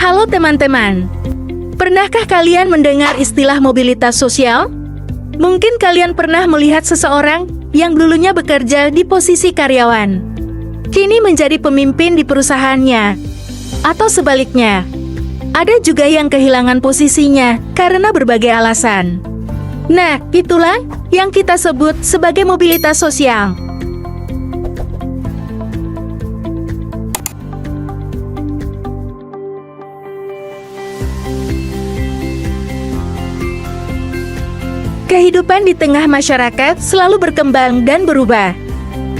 Halo teman-teman, pernahkah kalian mendengar istilah mobilitas sosial? Mungkin kalian pernah melihat seseorang yang dulunya bekerja di posisi karyawan, kini menjadi pemimpin di perusahaannya, atau sebaliknya. Ada juga yang kehilangan posisinya karena berbagai alasan. Nah, itulah yang kita sebut sebagai mobilitas sosial. Kehidupan di tengah masyarakat selalu berkembang dan berubah.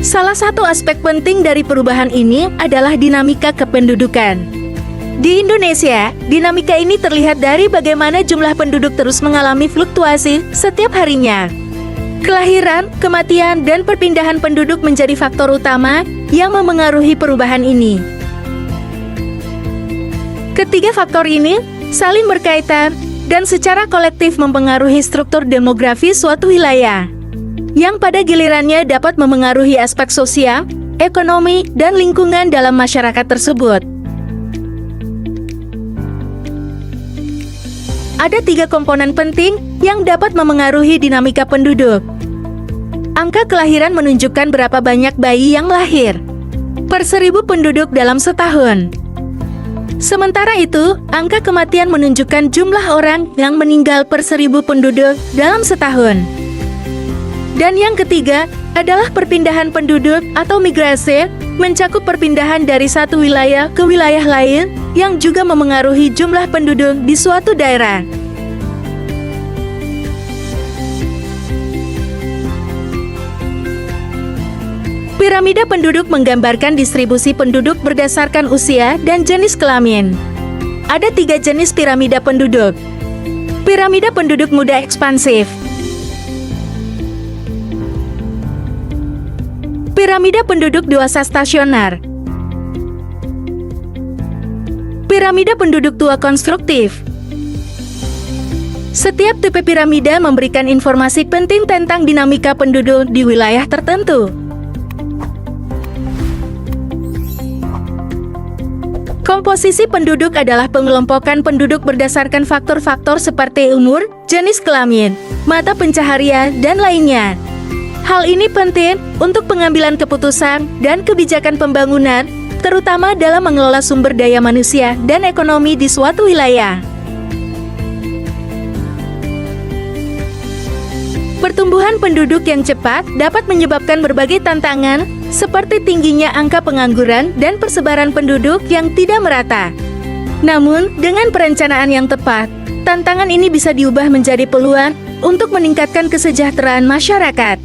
Salah satu aspek penting dari perubahan ini adalah dinamika kependudukan. Di Indonesia, dinamika ini terlihat dari bagaimana jumlah penduduk terus mengalami fluktuasi setiap harinya. Kelahiran, kematian, dan perpindahan penduduk menjadi faktor utama yang memengaruhi perubahan ini. Ketiga faktor ini saling berkaitan dan secara kolektif mempengaruhi struktur demografi suatu wilayah, yang pada gilirannya dapat memengaruhi aspek sosial, ekonomi, dan lingkungan dalam masyarakat tersebut. Ada 3 komponen penting yang dapat memengaruhi dinamika penduduk. Angka kelahiran menunjukkan berapa banyak bayi yang lahir per 1000 penduduk dalam setahun. Sementara itu, angka kematian menunjukkan jumlah orang yang meninggal per 1000 penduduk dalam setahun. Dan yang ketiga adalah perpindahan penduduk atau migrasi, mencakup perpindahan dari satu wilayah ke wilayah lain yang juga memengaruhi jumlah penduduk di suatu daerah. Piramida penduduk menggambarkan distribusi penduduk berdasarkan usia dan jenis kelamin. Ada 3 jenis piramida penduduk. Piramida penduduk muda ekspansif, piramida penduduk dewasa stasioner, piramida penduduk tua konstruktif. Setiap tipe piramida memberikan informasi penting tentang dinamika penduduk di wilayah tertentu. Komposisi penduduk adalah pengelompokan penduduk berdasarkan faktor-faktor seperti umur, jenis kelamin, mata pencaharian, dan lainnya. Hal ini penting untuk pengambilan keputusan dan kebijakan pembangunan, terutama dalam mengelola sumber daya manusia dan ekonomi di suatu wilayah. Pertumbuhan penduduk yang cepat dapat menyebabkan berbagai tantangan, seperti tingginya angka pengangguran dan persebaran penduduk yang tidak merata. Namun, dengan perencanaan yang tepat, tantangan ini bisa diubah menjadi peluang untuk meningkatkan kesejahteraan masyarakat.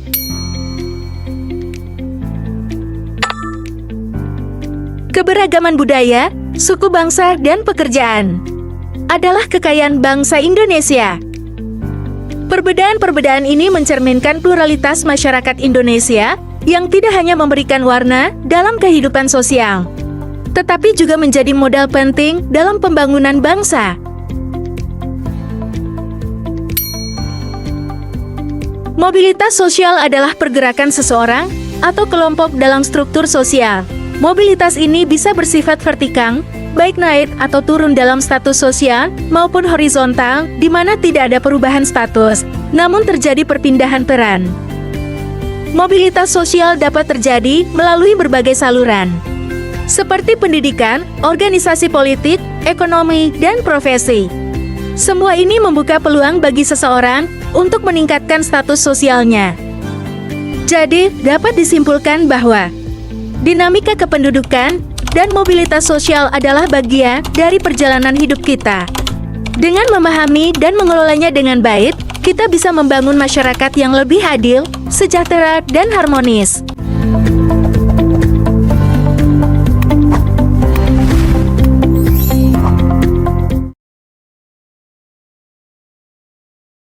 Keberagaman budaya, suku bangsa, dan pekerjaan adalah kekayaan bangsa Indonesia. Perbedaan-perbedaan ini mencerminkan pluralitas masyarakat Indonesia yang tidak hanya memberikan warna dalam kehidupan sosial, tetapi juga menjadi modal penting dalam pembangunan bangsa. Mobilitas sosial adalah pergerakan seseorang atau kelompok dalam struktur sosial. Mobilitas ini bisa bersifat vertikal, baik naik atau turun dalam status sosial, maupun horizontal, di mana tidak ada perubahan status, namun terjadi perpindahan peran. Mobilitas sosial dapat terjadi melalui berbagai saluran, seperti pendidikan, organisasi politik, ekonomi, dan profesi. Semua ini membuka peluang bagi seseorang untuk meningkatkan status sosialnya. Jadi, dapat disimpulkan bahwa dinamika kependudukan dan mobilitas sosial adalah bagian dari perjalanan hidup kita. Dengan memahami dan mengelolanya dengan baik, kita bisa membangun masyarakat yang lebih adil, sejahtera, dan harmonis.